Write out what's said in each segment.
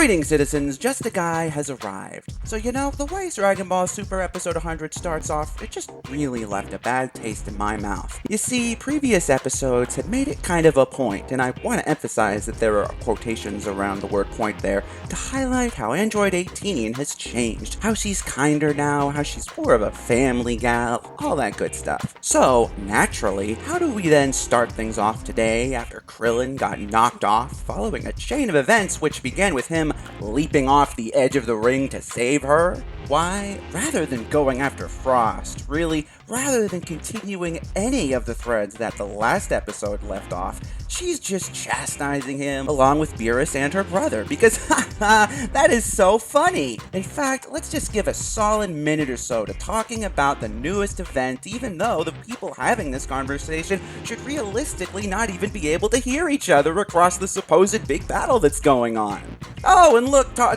Greetings, citizens, Justiguy has arrived. So the way Dragon Ball Super Episode 100 starts off, it just really left a bad taste in my mouth. You see, previous episodes had made it kind of a point, and I want to emphasize that there are quotations around the word point there, to highlight how Android 18 has changed, how she's kinder now, how she's more of a family gal, all that good stuff. So, naturally, how do we then start things off today after Krillin got knocked off, following a chain of events which began with him leaping off the edge of the ring to save her? Why, rather than going after Frost, really, rather than continuing any of the threads that the last episode left off, she's just chastising him along with Beerus and her brother, because that is so funny. In fact, let's just give a solid minute or so to talking about the newest event, even though the people having this conversation should realistically not even be able to hear each other across the supposed big battle that's going on. Oh, and look, Kaba,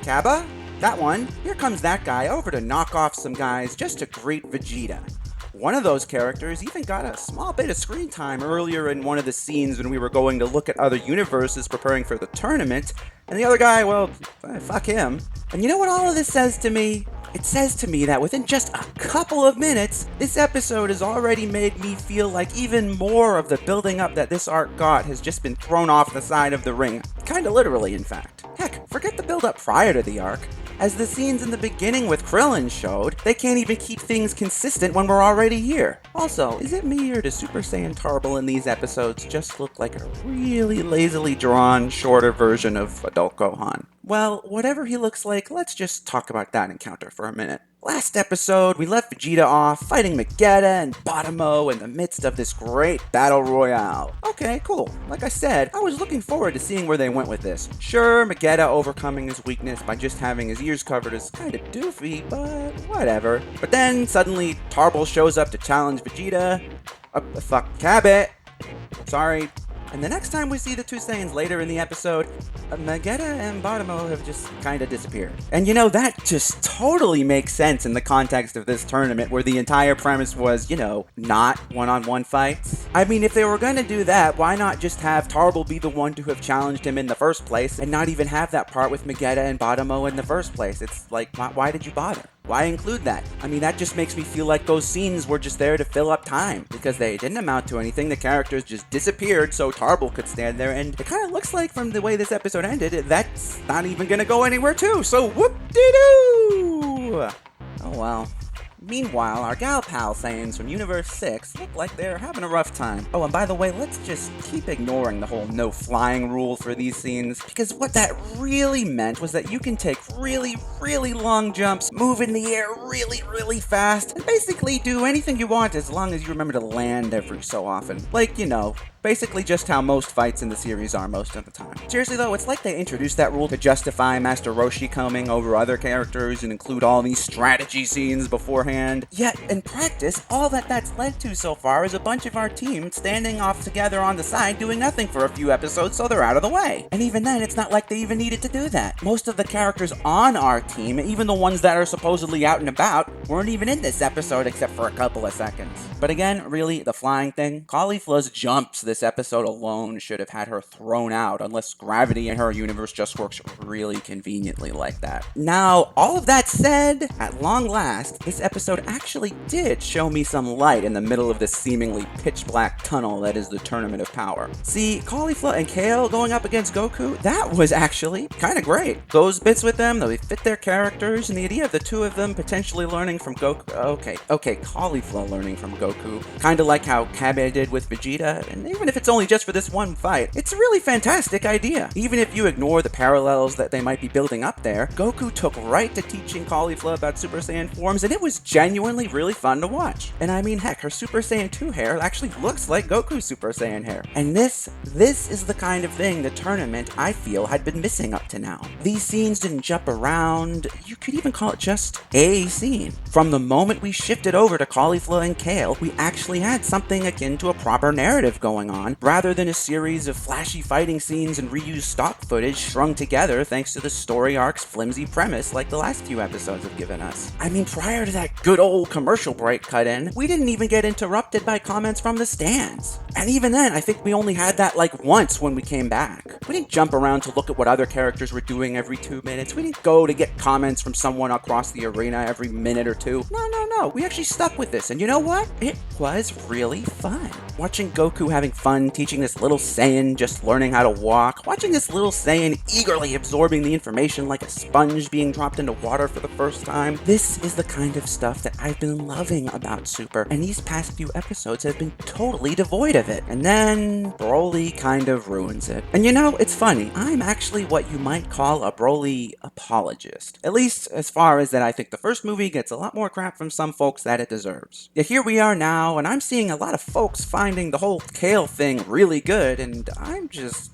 Kaba? That one. Here comes that guy over to knock off some guys just to greet Vegeta. One of those characters even got a small bit of screen time earlier in one of the scenes when we were going to look at other universes preparing for the tournament, and the other guy, well, fuck him. And you know what all of this says to me? It says to me that within just a couple of minutes, this episode has already made me feel like even more of the building up that this arc got has just been thrown off the side of the ring. Kinda literally, in fact. Heck, forget the build up prior to the arc. As the scenes in the beginning with Krillin showed, they can't even keep things consistent when we're already here. Also, is it me or does Super Saiyan Tarble in these episodes just look like a really lazily drawn, shorter version of adult Gohan? Well, whatever he looks like, let's just talk about that encounter for a minute. Last episode, we left Vegeta off fighting Vegeta and Bottomo in the midst of this great battle royale. Okay, cool. Like I said, I was looking forward to seeing where they went with this. Sure, Vegeta overcoming his weakness by just having his ears covered is kinda doofy, but whatever. But then, suddenly, Tarble shows up to challenge Vegeta. Kaba. Sorry. And the next time we see the two Saiyans later in the episode, Vegeta and Bottomo have just kinda disappeared. And that just totally makes sense in the context of this tournament where the entire premise was, not one-on-one fights. I mean, if they were gonna do that, why not just have Tarble be the one to have challenged him in the first place and not even have that part with Vegeta and Bottomo in the first place? It's like, why did you bother? Why include that? I mean, that just makes me feel like those scenes were just there to fill up time, because they didn't amount to anything. The characters just disappeared so Tarble could stand there, and it kind of looks like from the way this episode ended, that's not even gonna go anywhere too, so whoop-de-doo! Oh well. Meanwhile, our gal pal Saiyans from Universe 6 look like they're having a rough time. Oh, and by the way, let's just keep ignoring the whole no flying rule for these scenes, because what that really meant was that you can take really, really long jumps, move in the air really, really fast, and basically do anything you want as long as you remember to land every so often. Like, basically just how most fights in the series are most of the time. Seriously though, it's like they introduced that rule to justify Master Roshi coming over other characters and include all these strategy scenes beforehand. Yet, in practice, all that's led to so far is a bunch of our team standing off together on the side doing nothing for a few episodes so they're out of the way. And even then, it's not like they even needed to do that. Most of the characters on our team, even the ones that are supposedly out and about, weren't even in this episode except for a couple of seconds. But again, really, the flying thing, Caulifla's jumps this episode alone should have had her thrown out, unless gravity in her universe just works really conveniently like that. Now, all of that said, at long last, this episode actually did show me some light in the middle of this seemingly pitch black tunnel that is the Tournament of Power. See, Caulifla and Kale going up against Goku, that was actually kinda great. Those bits with them, they fit their characters, and the idea of the two of them potentially learning from Goku, okay, Caulifla learning from Goku, kinda like how Kaba did with Vegeta, and even if it's only just for this one fight, it's a really fantastic idea. Even if you ignore the parallels that they might be building up there, Goku took right to teaching Caulifla about Super Saiyan forms, and it was genuinely really fun to watch. And I mean, heck, her Super Saiyan 2 hair actually looks like Goku's Super Saiyan hair. And this is the kind of thing the tournament, I feel, had been missing up to now. These scenes didn't jump around, you could even call it just a scene. From the moment we shifted over to Caulifla and Kale, we actually had something akin to a proper narrative going going on, rather than a series of flashy fighting scenes and reused stock footage strung together thanks to the story arc's flimsy premise like the last few episodes have given us. I mean, prior to that good old commercial break cut in, we didn't even get interrupted by comments from the stands. And even then, I think we only had that like once when we came back. We didn't jump around to look at what other characters were doing every 2 minutes. We didn't go to get comments from someone across the arena every minute or two. No. We actually stuck with this, and you know what? It was really fun. Watching Goku having fun teaching this little Saiyan just learning how to walk, watching this little Saiyan eagerly absorbing the information like a sponge being dropped into water for the first time. This is the kind of stuff that I've been loving about Super, and these past few episodes have been totally devoid of it. And then Broly kind of ruins it. And you know, it's funny. I'm actually what you might call a Broly apologist. At least as far as that I think the first movie gets a lot more crap from some folks that it deserves. Yet here we are now, and I'm seeing a lot of folks finding the whole Kale thing really good, and I just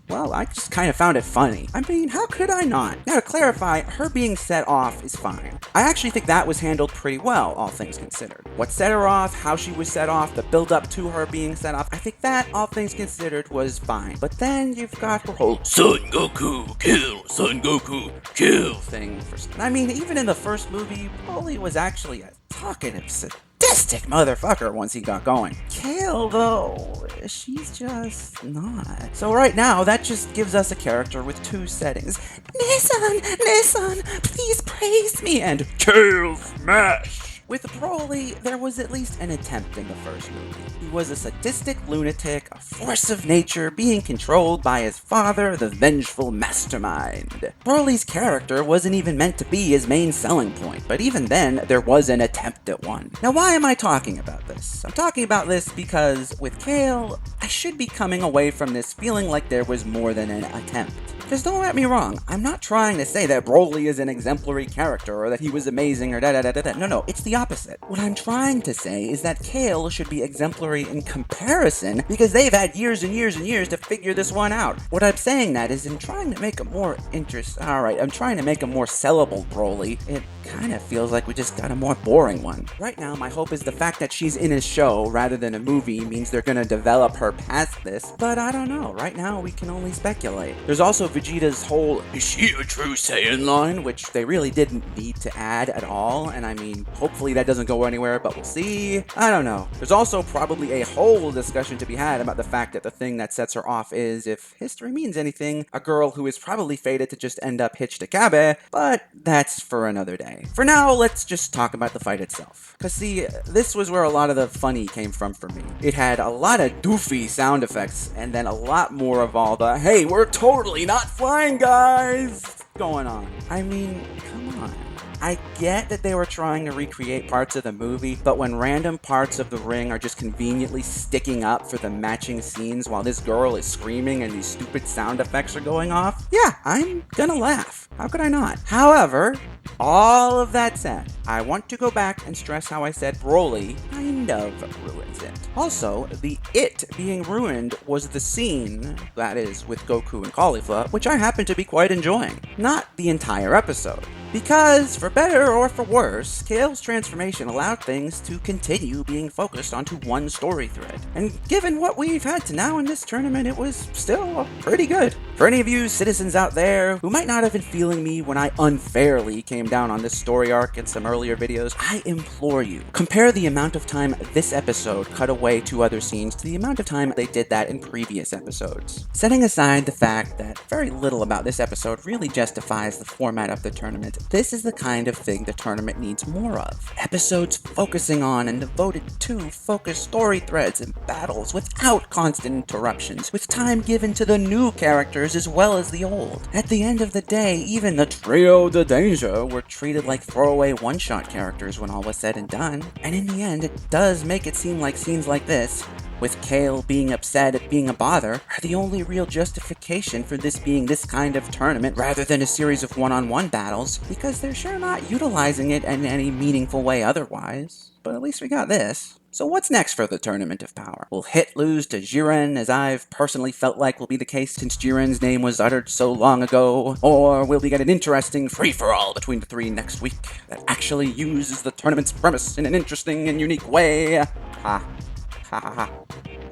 kind of found it funny. I mean, how could I not? Now to clarify, her being set off is fine. I actually think that was handled pretty well, all things considered. What set her off, how she was set off, the build up to her being set off, I think that, all things considered, was fine. But then you've got her whole Son Goku, kill, Son Goku, kill thing. I mean, even in the first movie, Broly was actually a talkative, sadistic motherfucker once he got going. Kale, though, she's just not. So right now, that just gives us a character with two settings. Nissan, please praise me, and Kale smash! With Broly, there was at least an attempt in the first movie. He was a sadistic lunatic, a force of nature being controlled by his father, the vengeful mastermind. Broly's character wasn't even meant to be his main selling point, but even then, there was an attempt at one. Now, why am I talking about this? I'm talking about this because, with Kale, I should be coming away from this feeling like there was more than an attempt. Because don't get me wrong, I'm not trying to say that Broly is an exemplary character or that he was amazing or da-da-da-da-da. No, it's the opposite. What I'm trying to say is that Kale should be exemplary in comparison because they've had years and years and years to figure this one out. What I'm saying that is in trying to make a more I'm trying to make a more sellable Broly, it kind of feels like we just got a more boring one. Right now, my hope is the fact that she's in a show rather than a movie means they're gonna develop her past this, but I don't know. Right now, we can only speculate. There's also Vegeta's whole, is she a true Saiyan line, which they really didn't need to add at all, and I mean, hopefully that doesn't go anywhere, but we'll see. I don't know. There's also probably a whole discussion to be had about the fact that the thing that sets her off is, if history means anything, a girl who is probably fated to just end up hitched to Kabe, but that's for another day. For now, let's just talk about the fight itself. Cause see, this was where a lot of the funny came from for me. It had a lot of doofy sound effects, and then a lot more of all the, hey, we're totally not flying, guys, going on. I mean, come on. I get that they were trying to recreate parts of the movie, but when random parts of the ring are just conveniently sticking up for the matching scenes while this girl is screaming and these stupid sound effects are going off, yeah, I'm gonna laugh. How could I not? However, all of that said, I want to go back and stress how I said Broly kind of ruins it. Also, the it being ruined was the scene, that is, with Goku and Caulifla, which I happen to be quite enjoying. Not the entire episode. Because, for better or for worse, Kale's transformation allowed things to continue being focused onto one story thread. And given what we've had to now in this tournament, it was still pretty good. For any of you citizens out there who might not have been feeling me when I unfairly came down on this story arc in some earlier videos, I implore you, compare the amount of time this episode cut away to other scenes to the amount of time they did that in previous episodes. Setting aside the fact that very little about this episode really justifies the format of the tournament, this is the kind of thing the tournament needs more of. Episodes focusing on and devoted to focused story threads and battles without constant interruptions, with time given to the new characters as well as the old. At the end of the day, even the Trio de Danger were treated like throwaway one-shot characters when all was said and done. And in the end, it does make it seem like scenes like this, with Kale being upset at being a bother, are the only real justification for this being this kind of tournament rather than a series of one-on-one battles, because they're sure not utilizing it in any meaningful way otherwise. But at least we got this. So what's next for the Tournament of Power? Will Hit lose to Jiren, as I've personally felt like will be the case since Jiren's name was uttered so long ago? Or will we get an interesting free-for-all between the three next week that actually uses the tournament's premise in an interesting and unique way? Ha ha ha ha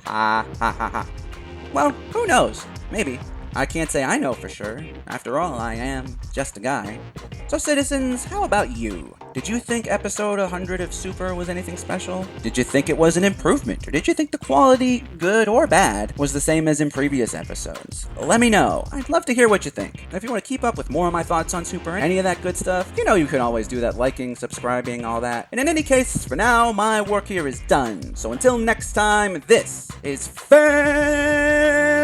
ha ha ha ha. Well, who knows? Maybe. I can't say I know for sure. After all, I am just a guy. So citizens, how about you? Did you think episode 100 of Super was anything special? Did you think it was an improvement? Or did you think the quality, good or bad, was the same as in previous episodes? Let me know. I'd love to hear what you think. And if you want to keep up with more of my thoughts on Super, any of that good stuff, you know you can always do that, liking, subscribing, all that. And in any case, for now, my work here is done. So until next time, this is Fan